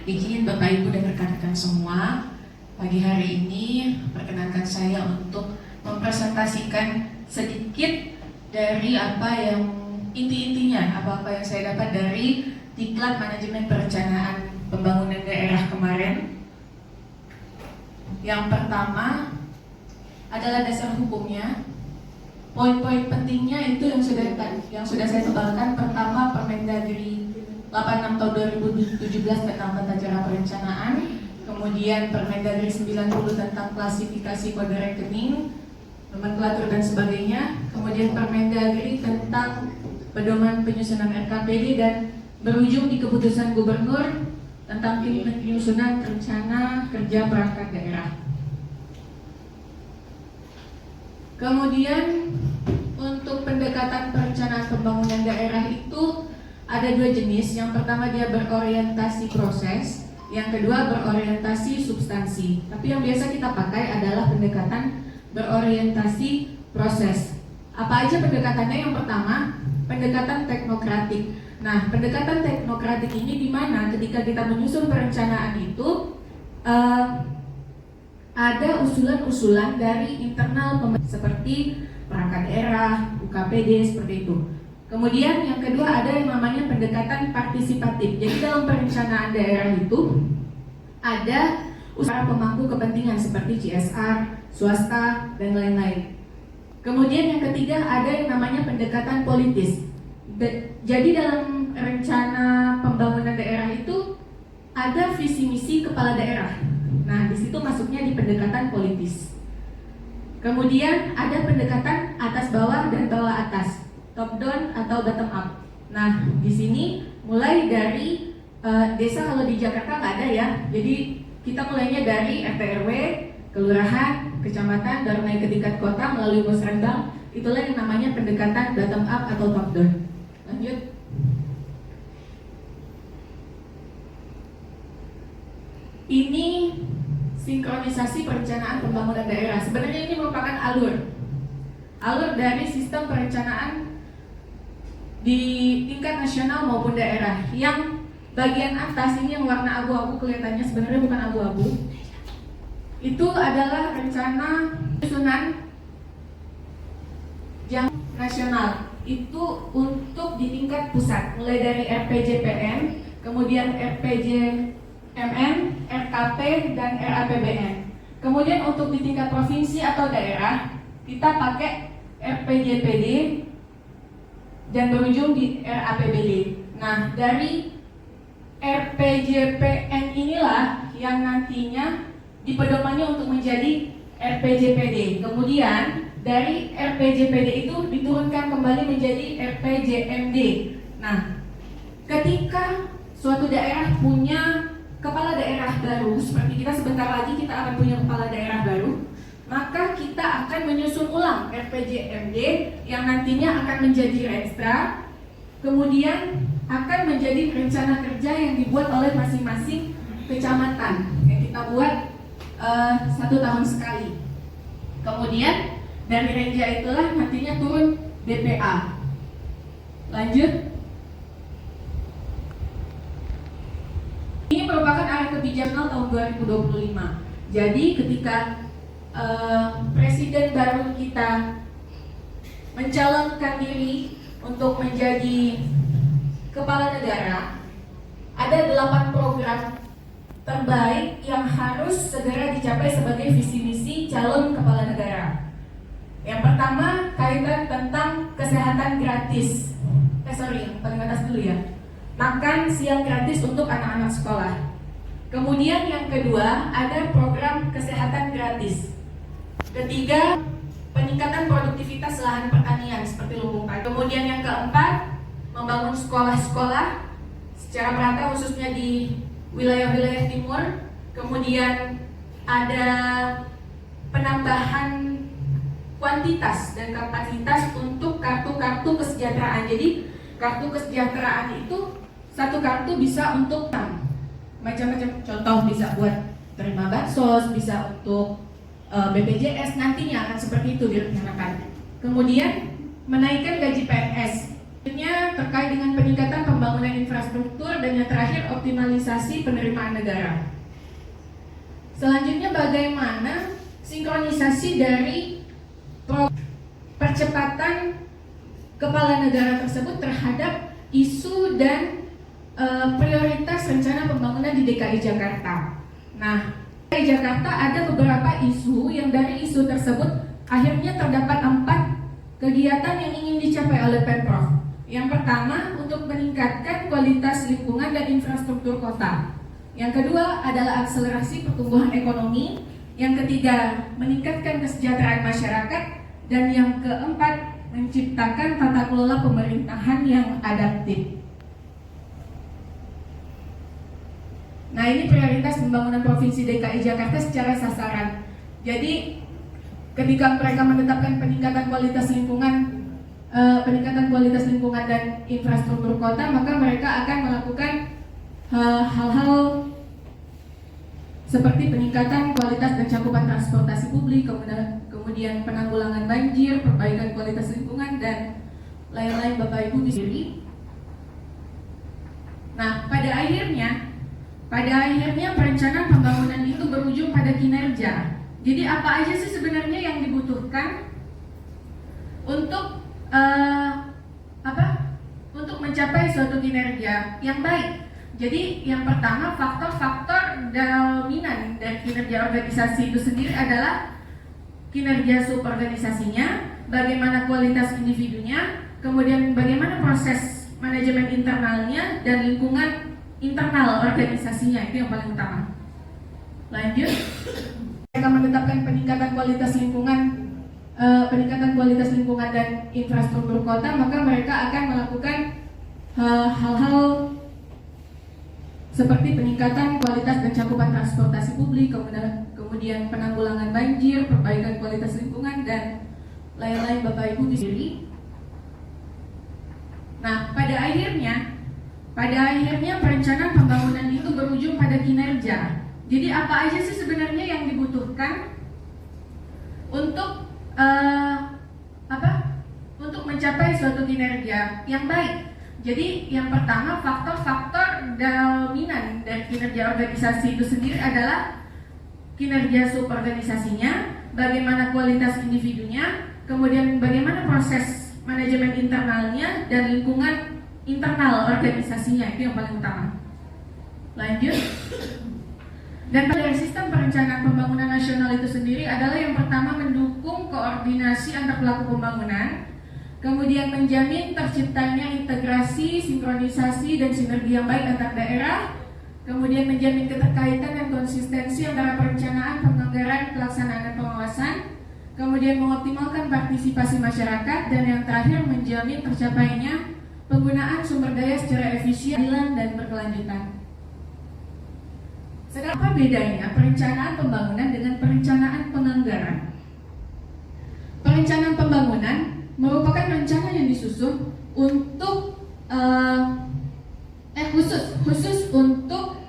Izin Bapak Ibu dan rekan-rekan semua, pagi hari ini perkenankan saya untuk mempresentasikan sedikit dari apa yang inti-intinya, apa-apa yang saya dapat dari Diklat Manajemen Perencanaan Pembangunan Daerah kemarin. Yang pertama adalah dasar hukumnya. Poin-poin pentingnya itu yang sudah saya tebalkan. Pertama, Permendagri 86 tahun 2017 tentang tata cara perencanaan, kemudian Permendagri 90 tentang klasifikasi kode rekening, nomenklatur dan sebagainya, kemudian Permendagri tentang pedoman penyusunan RKPD, dan berujung di keputusan gubernur tentang penyusunan rencana kerja perangkat daerah. Kemudian untuk pendekatan perencanaan pembangunan daerah itu ada dua jenis. Yang pertama dia berorientasi proses, yang kedua berorientasi substansi. Tapi yang biasa kita pakai adalah pendekatan berorientasi proses. Apa aja pendekatannya? Yang pertama, pendekatan teknokratik. Nah, pendekatan teknokratik ini di mana ketika kita menyusun perencanaan itu ada usulan-usulan dari internal seperti perangkat daerah, UKPD, seperti itu. Kemudian yang kedua ada yang namanya pendekatan partisipatif. Jadi dalam perencanaan daerah itu ada usaha pemangku kepentingan seperti CSR, swasta, dan lain-lain. Kemudian yang ketiga ada yang namanya pendekatan politis. Jadi dalam rencana pembangunan daerah itu ada visi misi kepala daerah. Nah, di situ masuknya di pendekatan politis. Kemudian ada pendekatan atas bawah dan bawah atas, top down atau bottom up. Nah, di sini mulai dari desa, kalau di Jakarta nggak ada ya. Jadi kita mulainya dari RT RW, kelurahan, kecamatan, baru naik ke tingkat kota melalui musrenbang. Itulah yang namanya pendekatan bottom up atau top down. Lanjut. Ini sinkronisasi perencanaan pembangunan daerah. Sebenarnya ini merupakan alur dari sistem perencanaan di tingkat nasional maupun daerah. Yang bagian atas ini yang warna abu-abu kelihatannya sebenarnya bukan abu-abu. Itu adalah rencana susunan yang nasional. Itu untuk di tingkat pusat, mulai dari RPJPN, kemudian RPJMN, RKP, dan RAPBN. Kemudian untuk di tingkat provinsi atau daerah, kita pakai RPJPD dan berujung di RAPBD. Nah, dari RPJPN inilah yang nantinya dipedomannya untuk menjadi RPJPD. Kemudian dari RPJPD itu diturunkan kembali menjadi RPJMD. Nah, ketika suatu daerah punya kepala daerah baru, seperti kita sebentar lagi kita akan punya kepala daerah baru, maka kita akan menyusun ulang RPJMD yang nantinya akan menjadi Renstra, kemudian akan menjadi rencana kerja yang dibuat oleh masing-masing kecamatan yang kita buat 1 tahun sekali. Kemudian dari Renja itulah nantinya turun BPA. Lanjut. Ini merupakan arah kebijakan tahun 2025. Jadi ketika Presiden baru kita mencalonkan diri untuk menjadi kepala negara, ada 8 program terbaik yang harus segera dicapai sebagai visi misi calon kepala negara. Yang pertama kaitan tentang kesehatan gratis. Yang paling atas dulu ya. Makan siang gratis untuk anak-anak sekolah. Kemudian yang kedua ada program kesehatan gratis. Ketiga, peningkatan produktivitas lahan pertanian seperti lumbung padi. Kemudian yang keempat, membangun sekolah-sekolah secara merata khususnya di wilayah-wilayah timur. Kemudian ada penambahan kuantitas dan kapasitas untuk kartu-kartu kesejahteraan. Jadi kartu kesejahteraan itu satu kartu bisa untuk macam-macam, contoh bisa buat terima bansos, bisa untuk BPJS, nantinya akan seperti itu direncanakan. Kemudian menaikkan gaji PNS Terkait dengan peningkatan pembangunan infrastruktur dan yang terakhir optimalisasi penerimaan negara. Selanjutnya bagaimana sinkronisasi dari percepatan kepala negara tersebut terhadap isu dan prioritas rencana pembangunan di DKI Jakarta. Nah, DKI Jakarta ada beberapa isu yang dari isu tersebut akhirnya terdapat 4 kegiatan yang ingin dicapai oleh Pemprov. Yang pertama, untuk meningkatkan kualitas lingkungan dan infrastruktur kota. Yang kedua adalah akselerasi pertumbuhan ekonomi. Yang ketiga, meningkatkan kesejahteraan masyarakat. Dan yang keempat, menciptakan tata kelola pemerintahan yang adaptif. Nah, ini prioritas pembangunan Provinsi DKI Jakarta secara sasaran. Jadi, ketika mereka menetapkan peningkatan kualitas lingkungan dan infrastruktur kota, maka mereka akan melakukan hal-hal seperti peningkatan kualitas dan cakupan transportasi publik, kemudian penanggulangan banjir, perbaikan kualitas lingkungan, dan lain-lain Bapak Ibu di sini. Nah, pada akhirnya perencanaan pembangunan itu berujung pada kinerja. Jadi apa aja sih sebenarnya yang dibutuhkan untuk untuk mencapai suatu kinerja yang baik? Jadi yang pertama, faktor-faktor dominan dari kinerja organisasi itu sendiri adalah kinerja suborganisasinya, bagaimana kualitas individunya, kemudian bagaimana proses manajemen internalnya, dan lingkungan internal organisasinya. Itu yang paling utama. Lanjut, mereka menetapkan peningkatan kualitas lingkungan dan infrastruktur kota, maka mereka akan melakukan hal-hal seperti peningkatan kualitas dan cakupan transportasi publik, kemudian penanggulangan banjir, perbaikan kualitas lingkungan, dan lain-lain Bapak Ibu di sini. Nah, pada akhirnya perencanaan pembangunan itu berujung pada kinerja. Jadi apa aja sih sebenarnya yang dibutuhkan untuk untuk mencapai suatu kinerja yang baik? Jadi yang pertama, faktor-faktor dominan dari kinerja organisasi itu sendiri adalah kinerja suborganisasinya, bagaimana kualitas individunya, kemudian bagaimana proses manajemen internalnya, dan lingkungan internal organisasinya. Itu yang paling utama. Lanjut. Dan pada sistem perencanaan pembangunan nasional itu sendiri adalah yang pertama, mendukung koordinasi antar pelaku pembangunan, kemudian menjamin terciptanya integrasi, sinkronisasi, dan sinergi yang baik antar daerah, kemudian menjamin keterkaitan dan konsistensi antara perencanaan, penganggaran, pelaksanaan, dan pengawasan, kemudian mengoptimalkan partisipasi masyarakat, dan yang terakhir menjamin tercapainya penggunaan sumber daya secara efisien dan berkelanjutan. Sedang apa bedanya perencanaan pembangunan dengan perencanaan penganggaran? Perencanaan pembangunan merupakan rencana yang disusun untuk khusus untuk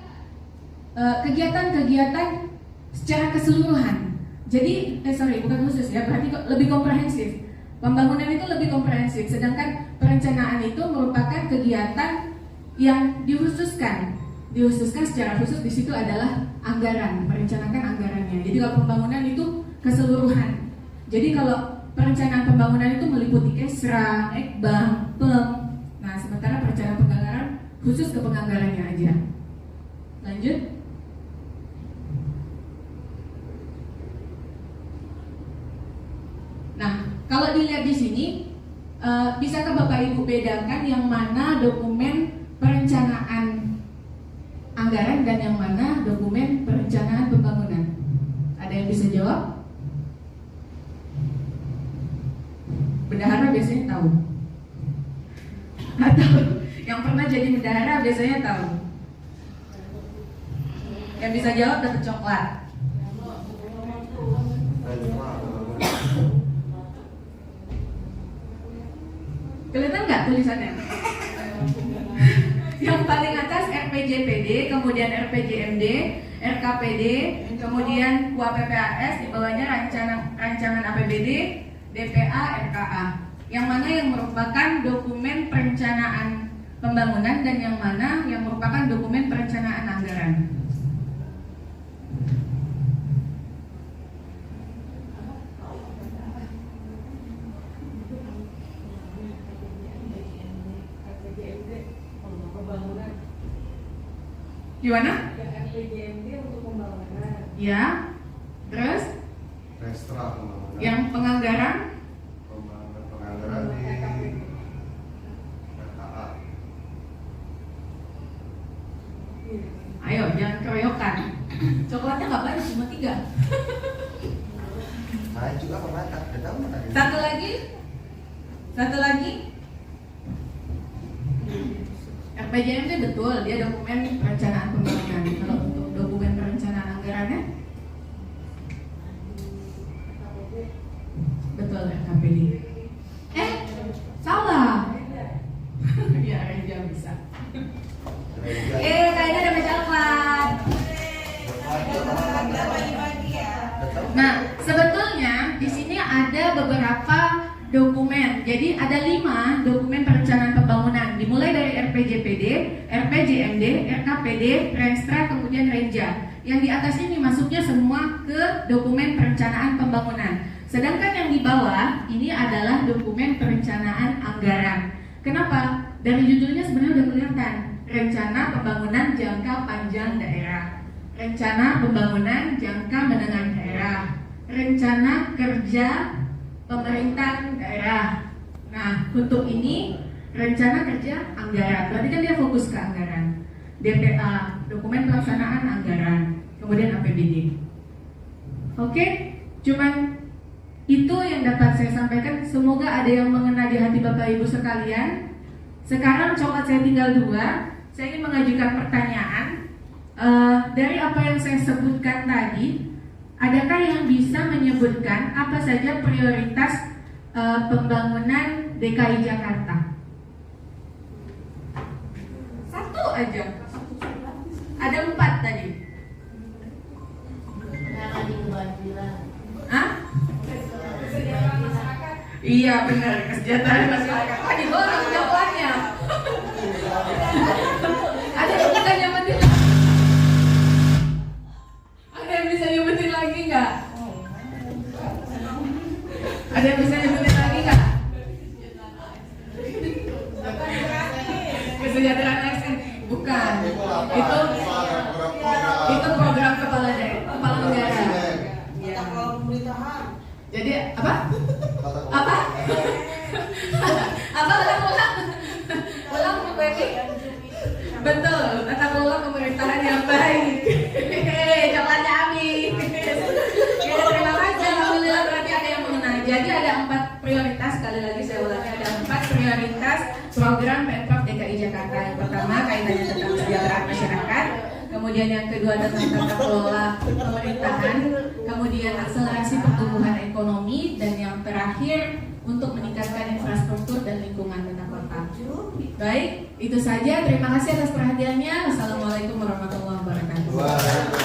kegiatan-kegiatan secara keseluruhan. Jadi bukan khusus ya, berarti lebih komprehensif. Pembangunan itu lebih komprehensif, sedangkan perencanaan itu merupakan kegiatan yang dikhususkan secara khusus. Di situ adalah anggaran, merencanakan anggarannya. Jadi kalau pembangunan itu keseluruhan. Jadi kalau perencanaan pembangunan itu meliputi Kesra, Ekbang, PEM. Nah, sementara perencanaan penganggaran khusus ke penganggarannya aja. Lanjut. Nah, kalau dilihat di sini, bisakah Bapak Ibu bedakan yang mana dokumen perencanaan anggaran dan yang mana dokumen perencanaan pembangunan? Ada yang bisa jawab? Bendahara biasanya tahu, atau yang pernah jadi bendahara biasanya tahu. Yang bisa jawab dapat coklat. Kelihatan nggak tulisannya? Yang paling atas RPJPD, kemudian RPJMD, RKPD, kemudian KUAPPAS, di bawahnya rancangan APBD, DPA, RKA. yang mana yang merupakan dokumen perencanaan pembangunan dan yang mana yang merupakan dokumen perencanaan anggaran. Gimana? RPJMD untuk pembangunan. Ya. Terus? Restra pembangunan. Yang penganggaran? Penganggaran di RKA. Ayo, jangan keroyokan. Coklatnya nggak banyak, cuma 3. Saya juga pernah tak tahu tadi. Satu lagi. RPJMD betul, dia dokumen perencanaan pembangunan. Kalau untuk dokumen perencanaan anggarannya, betul RKPD. Salah. Ya, Reja bisa. Kayaknya dapat coklat. Nah, sebetulnya di sini ada beberapa dokumen. Jadi ada 5 dokumen perencanaan pembangunan. Dimulai dari RPJPD, RPJMD, RKPD, Renstra, kemudian Renja. Yang di atas ini masuknya semua ke dokumen perencanaan pembangunan. Sedangkan yang di bawah ini adalah dokumen perencanaan anggaran. Kenapa? Dari judulnya sebenarnya udah kelihatan. Rencana Pembangunan Jangka Panjang Daerah, Rencana Pembangunan Jangka Menengah Daerah, Rencana Kerja Pemerintahan Daerah. Nah, untuk ini Rencana Kerja Anggaran, berarti kan dia fokus ke anggaran. DPA, Dokumen Pelaksanaan Anggaran, kemudian APBD. Oke, cuman itu yang dapat saya sampaikan. Semoga ada yang mengena di hati Bapak Ibu sekalian. Sekarang coklat saya tinggal 2. Saya ingin mengajukan pertanyaan. Dari apa yang saya sebutkan tadi, adakah yang bisa menyebutkan apa saja prioritas pembangunan DKI Jakarta? Satu aja. Ada 4 tadi. Hah? Iya benar, kesejahteraan masyarakat. Tadi orang jawabannya. Ada yang bisa nyebutin? Ada yang bisa nyebutin lagi nggak? Ada yang bisa nyebutin lagi nggak? Kesejahteraan ASN? Bukan. Itu program kepala negara. Jadi apa? Apa? Ulang Bu Baby. Betul, tata kelola pemerintahan yang baik. Coklatnya habis. Ya, terima kasih. Alhamdulillah berarti ada yang mengenal. Jadi ada 4 prioritas. Sekali lagi saya ulangi, ada 4 prioritas program Pemprov DKI Jakarta. Yang pertama kaitannya tentang kesejahteraan masyarakat. Kemudian yang kedua tentang tata kelola pemerintahan. Kemudian akselerasi pertumbuhan ekonomi. Dan yang terakhir untuk meningkatkan infrastruktur dan lingkungan tata kota. Baik, itu saja. Terima kasih atas perhatiannya. Wassalamualaikum warahmatullahi wabarakatuh.